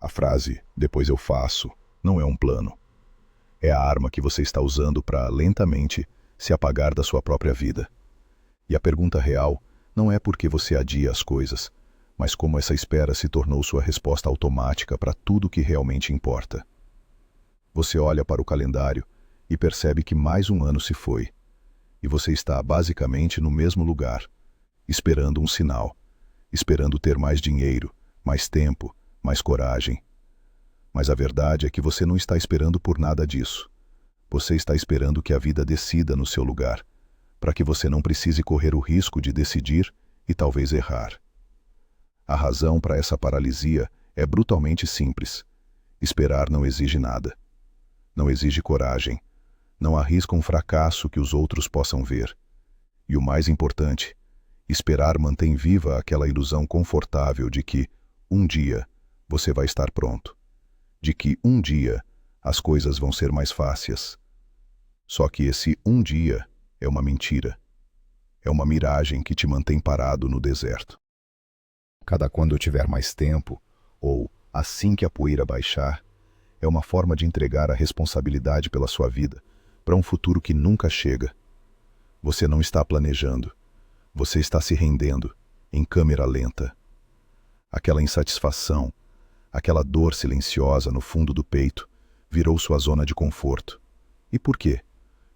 A frase "depois eu faço" não é um plano. É a arma que você está usando para lentamente se apagar da sua própria vida. E a pergunta real não é por que você adia as coisas, mas como essa espera se tornou sua resposta automática para tudo que realmente importa. Você olha para o calendário e percebe que mais um ano se foi, e você está basicamente no mesmo lugar, esperando um sinal, esperando ter mais dinheiro, mais tempo, mais coragem. Mas a verdade é que você não está esperando por nada disso. Você está esperando que a vida decida no seu lugar, para que você não precise correr o risco de decidir e talvez errar. A razão para essa paralisia é brutalmente simples. Esperar não exige nada. Não exige coragem. Não arrisca um fracasso que os outros possam ver. E o mais importante, esperar mantém viva aquela ilusão confortável de que, um dia, você vai estar pronto. De que, um dia, as coisas vão ser mais fáceis. Só que esse um dia é uma mentira. É uma miragem que te mantém parado no deserto. Cada quando eu tiver mais tempo, ou assim que a poeira baixar, é uma forma de entregar a responsabilidade pela sua vida para um futuro que nunca chega. Você não está planejando. Você está se rendendo, em câmera lenta. Aquela insatisfação, aquela dor silenciosa no fundo do peito, virou sua zona de conforto. E por quê?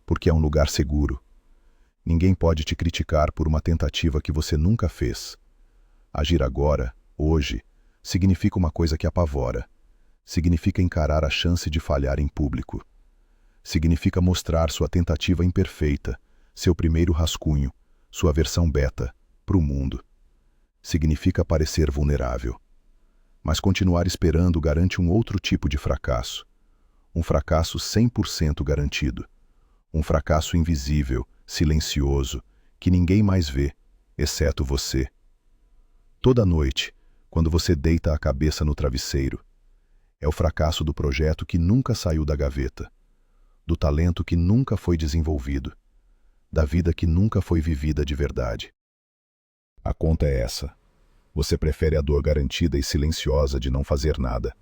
Porque é um lugar seguro. Ninguém pode te criticar por uma tentativa que você nunca fez. Agir agora, hoje, significa uma coisa que apavora. Significa encarar a chance de falhar em público. Significa mostrar sua tentativa imperfeita, seu primeiro rascunho, sua versão beta, para o mundo. Significa parecer vulnerável. Mas continuar esperando garante um outro tipo de fracasso. Um fracasso 100% garantido. Um fracasso invisível, silencioso, que ninguém mais vê, exceto você. Toda noite, quando você deita a cabeça no travesseiro, é o fracasso do projeto que nunca saiu da gaveta, do talento que nunca foi desenvolvido, da vida que nunca foi vivida de verdade. A conta é essa. Você prefere a dor garantida e silenciosa de não fazer nada,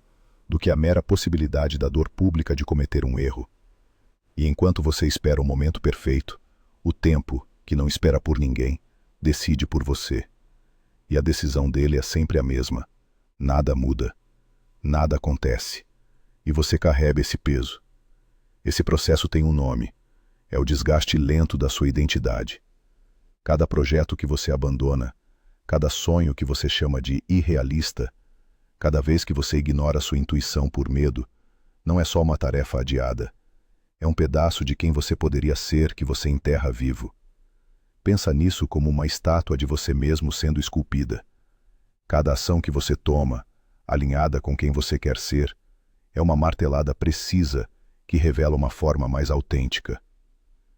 do que a mera possibilidade da dor pública de cometer um erro. E enquanto você espera o momento perfeito, o tempo, que não espera por ninguém, decide por você. E a decisão dele é sempre a mesma. Nada muda. Nada acontece. E você carrega esse peso. Esse processo tem um nome. É o desgaste lento da sua identidade. Cada projeto que você abandona, cada sonho que você chama de irrealista, cada vez que você ignora sua intuição por medo, não é só uma tarefa adiada. É um pedaço de quem você poderia ser que você enterra vivo. Pensa nisso como uma estátua de você mesmo sendo esculpida. Cada ação que você toma, alinhada com quem você quer ser, é uma martelada precisa que revela uma forma mais autêntica.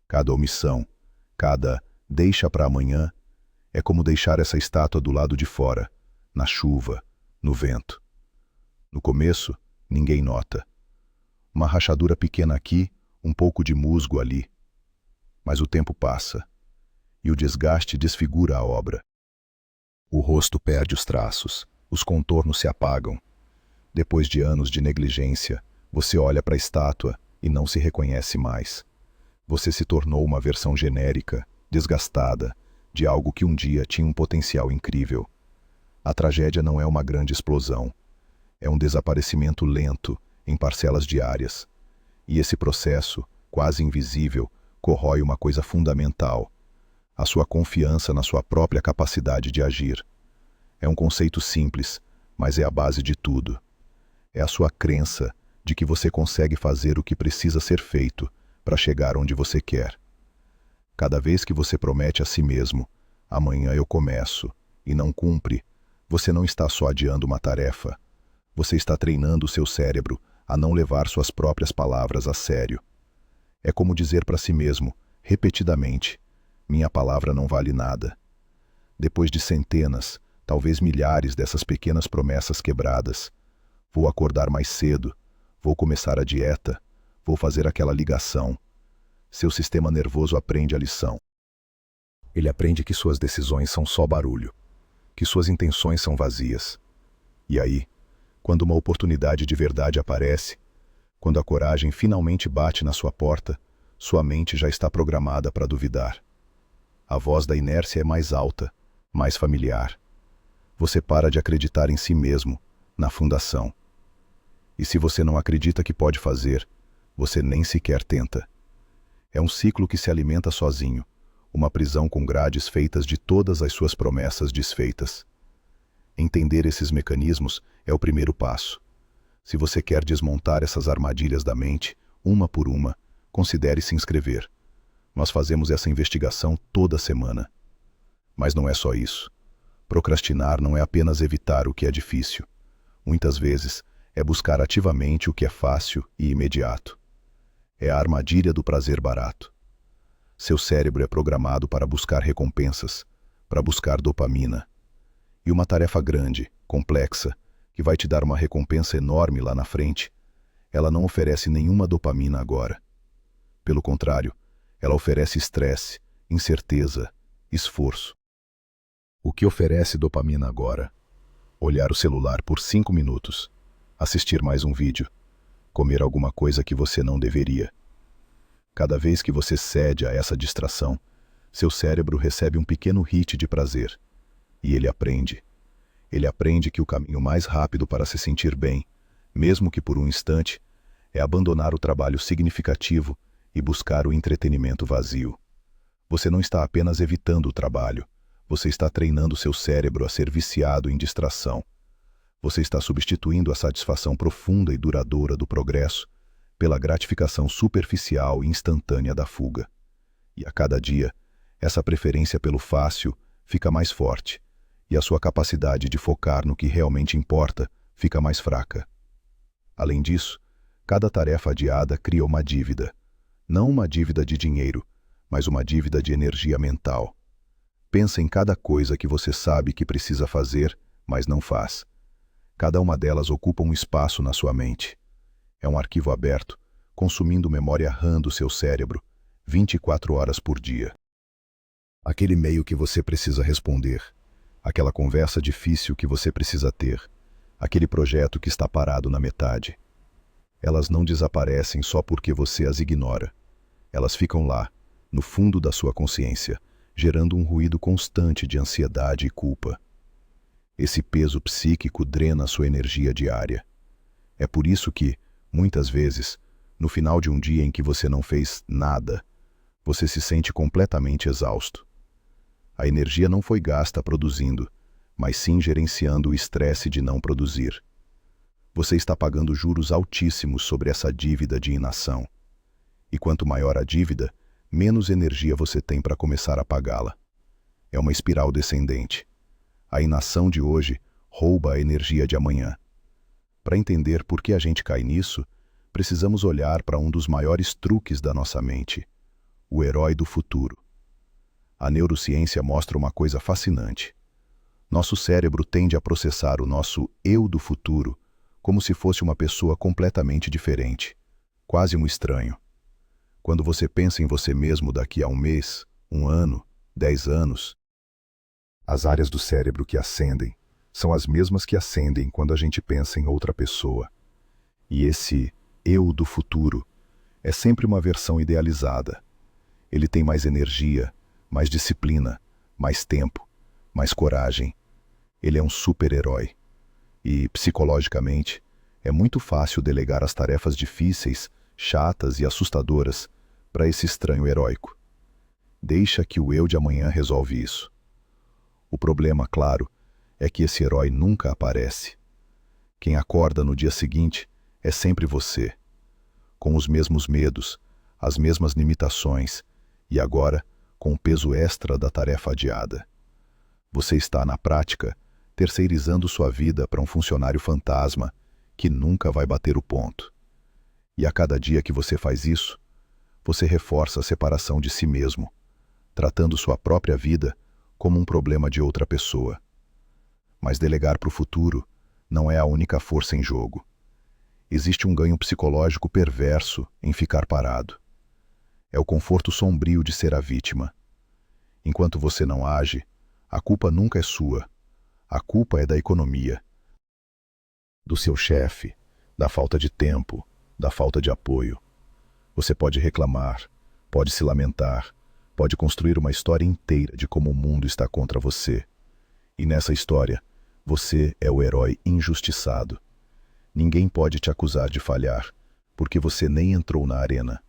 Cada omissão, cada deixa para amanhã, é como deixar essa estátua do lado de fora, na chuva, no vento. No começo, ninguém nota. Uma rachadura pequena aqui, um pouco de musgo ali. Mas o tempo passa, e o desgaste desfigura a obra. O rosto perde os traços, os contornos se apagam. Depois de anos de negligência, você olha para a estátua e não se reconhece mais. Você se tornou uma versão genérica, desgastada, de algo que um dia tinha um potencial incrível. A tragédia não é uma grande explosão. É um desaparecimento lento, em parcelas diárias. E esse processo, quase invisível, corrói uma coisa fundamental: a sua confiança na sua própria capacidade de agir. É um conceito simples, mas é a base de tudo. É a sua crença de que você consegue fazer o que precisa ser feito para chegar onde você quer. Cada vez que você promete a si mesmo, amanhã eu começo, e não cumpre, você não está só adiando uma tarefa. Você está treinando o seu cérebro a não levar suas próprias palavras a sério. É como dizer para si mesmo, repetidamente: minha palavra não vale nada. Depois de centenas, talvez milhares dessas pequenas promessas quebradas, vou acordar mais cedo, vou começar a dieta, vou fazer aquela ligação. Seu sistema nervoso aprende a lição. Ele aprende que suas decisões são só barulho, que suas intenções são vazias. E aí, Quando uma oportunidade de verdade aparece, quando a coragem finalmente bate na sua porta, sua mente já está programada para duvidar. A voz da inércia é mais alta, mais familiar. Você para de acreditar em si mesmo, na fundação. E se você não acredita que pode fazer, você nem sequer tenta. É um ciclo que se alimenta sozinho, uma prisão com grades feitas de todas as suas promessas desfeitas. Entender esses mecanismos é o primeiro passo. Se você quer desmontar essas armadilhas da mente, uma por uma, considere se inscrever. Nós fazemos essa investigação toda semana. Mas não é só isso. Procrastinar não é apenas evitar o que é difícil. Muitas vezes, é buscar ativamente o que é fácil e imediato. É a armadilha do prazer barato. Seu cérebro é programado para buscar recompensas, para buscar dopamina. E uma tarefa grande, complexa, que vai te dar uma recompensa enorme lá na frente, ela não oferece nenhuma dopamina agora. Pelo contrário, ela oferece estresse, incerteza, esforço. O que oferece dopamina agora? Olhar o celular por 5 minutos, assistir mais um vídeo, comer alguma coisa que você não deveria. Cada vez que você cede a essa distração, seu cérebro recebe um pequeno hit de prazer. E ele aprende. Ele aprende que o caminho mais rápido para se sentir bem, mesmo que por um instante, é abandonar o trabalho significativo e buscar o entretenimento vazio. Você não está apenas evitando o trabalho, você está treinando seu cérebro a ser viciado em distração. Você está substituindo a satisfação profunda e duradoura do progresso pela gratificação superficial e instantânea da fuga. E a cada dia, essa preferência pelo fácil fica mais forte, e a sua capacidade de focar no que realmente importa fica mais fraca. Além disso, cada tarefa adiada cria uma dívida. Não uma dívida de dinheiro, mas uma dívida de energia mental. Pensa em cada coisa que você sabe que precisa fazer, mas não faz. Cada uma delas ocupa um espaço na sua mente. É um arquivo aberto, consumindo memória RAM do seu cérebro, 24 horas por dia. Aquele e-mail que você precisa responder, aquela conversa difícil que você precisa ter, aquele projeto que está parado na metade. Elas não desaparecem só porque você as ignora. Elas ficam lá, no fundo da sua consciência, gerando um ruído constante de ansiedade e culpa. Esse peso psíquico drena sua energia diária. É por isso que, muitas vezes, no final de um dia em que você não fez nada, você se sente completamente exausto. A energia não foi gasta produzindo, mas sim gerenciando o estresse de não produzir. Você está pagando juros altíssimos sobre essa dívida de inação. E quanto maior a dívida, menos energia você tem para começar a pagá-la. É uma espiral descendente. A inação de hoje rouba a energia de amanhã. Para entender por que a gente cai nisso, precisamos olhar para um dos maiores truques da nossa mente, o herói do futuro. A neurociência mostra uma coisa fascinante. Nosso cérebro tende a processar o nosso eu do futuro como se fosse uma pessoa completamente diferente, quase um estranho. Quando você pensa em você mesmo daqui a um mês, um ano, 10 anos, as áreas do cérebro que acendem são as mesmas que acendem quando a gente pensa em outra pessoa. E esse eu do futuro é sempre uma versão idealizada. Ele tem mais energia, mais disciplina, mais tempo, mais coragem. Ele é um super-herói. E, psicologicamente, é muito fácil delegar as tarefas difíceis, chatas e assustadoras para esse estranho heróico. Deixa que o eu de amanhã resolve isso. O problema, claro, é que esse herói nunca aparece. Quem acorda no dia seguinte é sempre você, com os mesmos medos, as mesmas limitações e agora com o peso extra da tarefa adiada. Você está, na prática, terceirizando sua vida para um funcionário fantasma que nunca vai bater o ponto. E a cada dia que você faz isso, você reforça a separação de si mesmo, tratando sua própria vida como um problema de outra pessoa. Mas delegar para o futuro não é a única força em jogo. Existe um ganho psicológico perverso em ficar parado. É o conforto sombrio de ser a vítima. Enquanto você não age, a culpa nunca é sua. A culpa é da economia. do seu chefe, da falta de tempo, da falta de apoio. Você pode reclamar, pode se lamentar, pode construir uma história inteira de como o mundo está contra você. E nessa história, você é o herói injustiçado. Ninguém pode te acusar de falhar, porque você nem entrou na arena.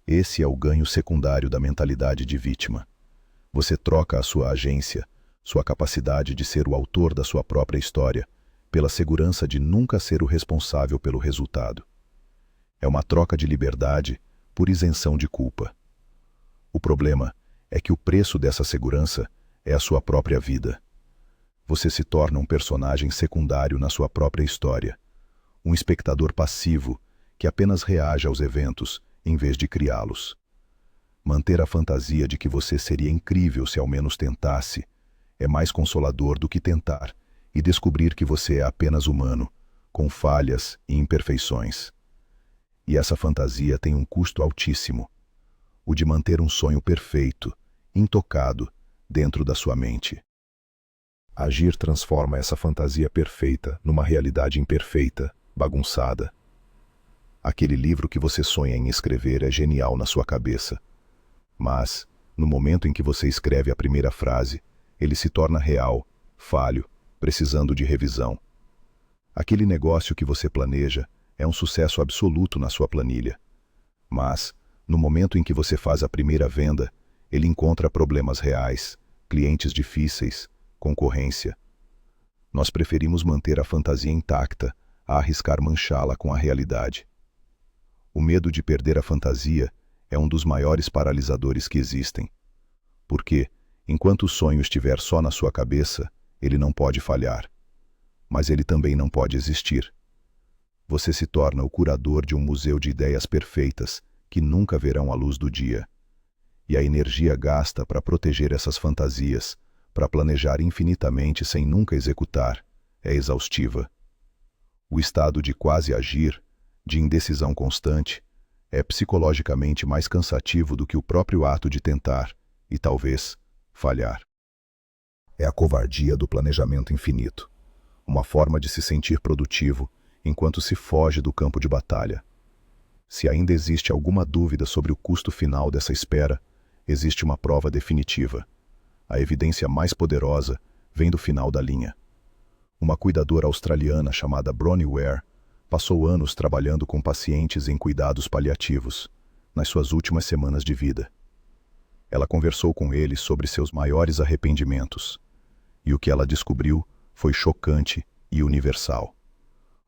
Esse é o ganho secundário da mentalidade de vítima. Você troca a sua agência, sua capacidade de ser o autor da sua própria história, pela segurança de nunca ser o responsável pelo resultado. É uma troca de liberdade por isenção de culpa. O problema é que o preço dessa segurança é a sua própria vida. Você se torna um personagem secundário na sua própria história, um espectador passivo que apenas reage aos eventos em vez de criá-los. Manter a fantasia de que você seria incrível se ao menos tentasse é mais consolador do que tentar e descobrir que você é apenas humano, com falhas e imperfeições. E essa fantasia tem um custo altíssimo, o de manter um sonho perfeito, intocado, dentro da sua mente. Agir transforma essa fantasia perfeita numa realidade imperfeita, bagunçada. Aquele livro que você sonha em escrever é genial na sua cabeça. Mas, no momento em que você escreve a primeira frase, ele se torna real, falho, precisando de revisão. Aquele negócio que você planeja é um sucesso absoluto na sua planilha. Mas, no momento em que você faz a primeira venda, ele encontra problemas reais, clientes difíceis, concorrência. Nós preferimos manter a fantasia intacta a arriscar manchá-la com a realidade. O medo de perder a fantasia é um dos maiores paralisadores que existem. Porque, enquanto o sonho estiver só na sua cabeça, ele não pode falhar. Mas ele também não pode existir. Você se torna o curador de um museu de ideias perfeitas que nunca verão a luz do dia. E a energia gasta para proteger essas fantasias, para planejar infinitamente sem nunca executar, é exaustiva. O estado de quase agir, de indecisão constante, é psicologicamente mais cansativo do que o próprio ato de tentar, e talvez, falhar. É a covardia do planejamento infinito, uma forma de se sentir produtivo enquanto se foge do campo de batalha. Se ainda existe alguma dúvida sobre o custo final dessa espera, existe uma prova definitiva. A evidência mais poderosa vem do final da linha. Uma cuidadora australiana chamada Bronnie Ware passou anos trabalhando com pacientes em cuidados paliativos, nas suas últimas semanas de vida. Ela conversou com eles sobre seus maiores arrependimentos, e o que ela descobriu foi chocante e universal.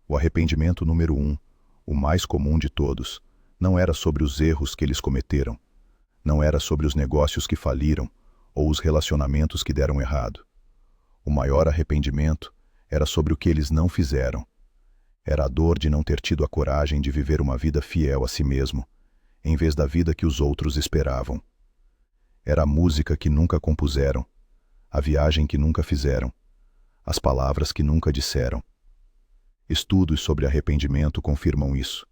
O arrependimento número 1, o mais comum de todos, não era sobre os erros que eles cometeram, não era sobre os negócios que faliram ou os relacionamentos que deram errado. O maior arrependimento era sobre o que eles não fizeram. Era a dor de não ter tido a coragem de viver uma vida fiel a si mesmo, em vez da vida que os outros esperavam. Era a música que nunca compuseram, a viagem que nunca fizeram, as palavras que nunca disseram. Estudos sobre arrependimento confirmam isso.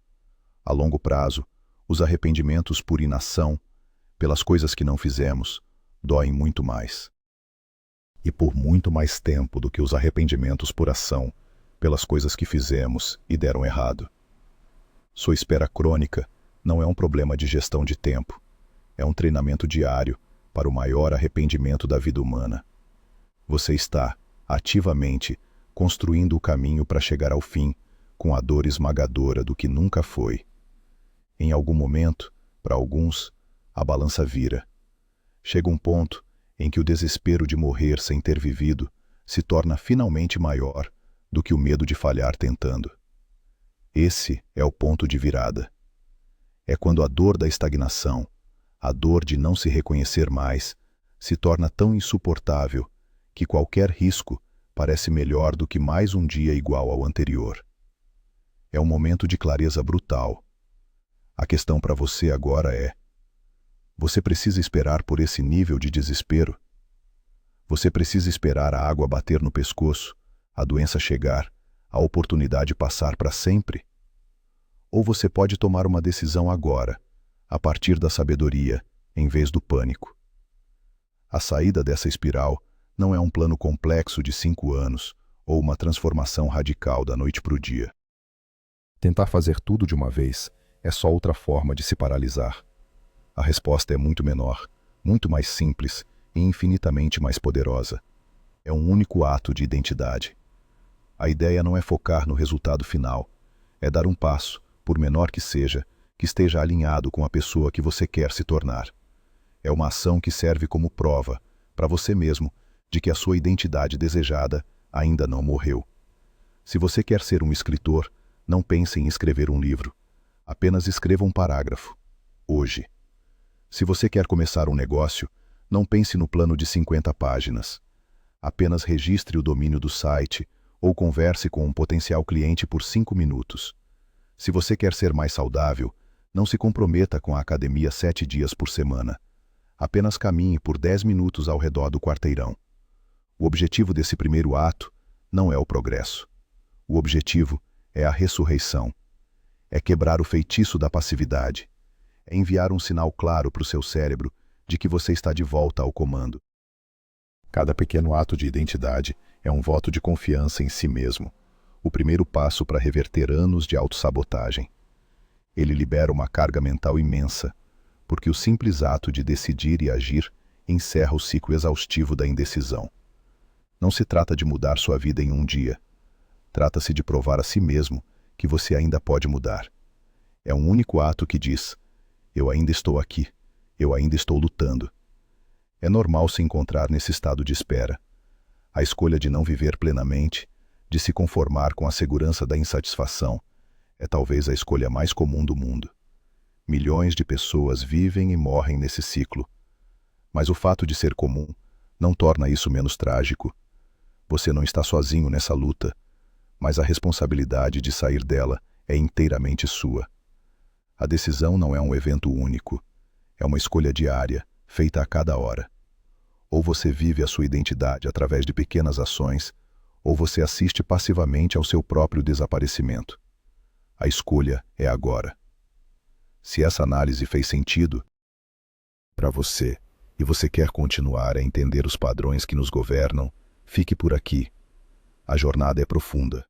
A longo prazo, os arrependimentos por inação, pelas coisas que não fizemos, doem muito mais. E por muito mais tempo do que os arrependimentos por ação, pelas coisas que fizemos e deram errado. Sua espera crônica não é um problema de gestão de tempo, é um treinamento diário para o maior arrependimento da vida humana. Você está, ativamente, construindo o caminho para chegar ao fim, com a dor esmagadora do que nunca foi. Em algum momento, para alguns, a balança vira. Chega um ponto em que o desespero de morrer sem ter vivido se torna finalmente maior do que o medo de falhar tentando. Esse é o ponto de virada. É quando a dor da estagnação, a dor de não se reconhecer mais, se torna tão insuportável que qualquer risco parece melhor do que mais um dia igual ao anterior. É um momento de clareza brutal. A questão para você agora é: você precisa esperar por esse nível de desespero? Você precisa esperar a água bater no pescoço, a doença chegar, a oportunidade passar para sempre? Ou você pode tomar uma decisão agora, a partir da sabedoria, em vez do pânico? A saída dessa espiral não é um plano complexo de 5 anos ou uma transformação radical da noite para o dia. Tentar fazer tudo de uma vez é só outra forma de se paralisar. A resposta é muito menor, muito mais simples e infinitamente mais poderosa. É um único ato de identidade. A ideia não é focar no resultado final, é dar um passo, por menor que seja, que esteja alinhado com a pessoa que você quer se tornar. É uma ação que serve como prova, para você mesmo, de que a sua identidade desejada ainda não morreu. Se você quer ser um escritor, não pense em escrever um livro. Apenas escreva um parágrafo. Hoje. Se você quer começar um negócio, não pense no plano de 50 páginas. Apenas registre o domínio do site ou converse com um potencial cliente por 5 minutos. Se você quer ser mais saudável, não se comprometa com a academia 7 dias por semana. Apenas caminhe por 10 minutos ao redor do quarteirão. O objetivo desse primeiro ato não é o progresso. O objetivo é a ressurreição. É quebrar o feitiço da passividade. É enviar um sinal claro para o seu cérebro de que você está de volta ao comando. Cada pequeno ato de identidade é um voto de confiança em si mesmo, o primeiro passo para reverter anos de autossabotagem. Ele libera uma carga mental imensa, porque o simples ato de decidir e agir encerra o ciclo exaustivo da indecisão. Não se trata de mudar sua vida em um dia. Trata-se de provar a si mesmo que você ainda pode mudar. É um único ato que diz: eu ainda estou aqui, eu ainda estou lutando. É normal se encontrar nesse estado de espera. A escolha de não viver plenamente, de se conformar com a segurança da insatisfação, é talvez a escolha mais comum do mundo. Milhões de pessoas vivem e morrem nesse ciclo. Mas o fato de ser comum não torna isso menos trágico. Você não está sozinho nessa luta, mas a responsabilidade de sair dela é inteiramente sua. A decisão não é um evento único, é uma escolha diária, feita a cada hora. Ou você vive a sua identidade através de pequenas ações, ou você assiste passivamente ao seu próprio desaparecimento. A escolha é agora. Se essa análise fez sentido para você, e você quer continuar a entender os padrões que nos governam, fique por aqui. A jornada é profunda.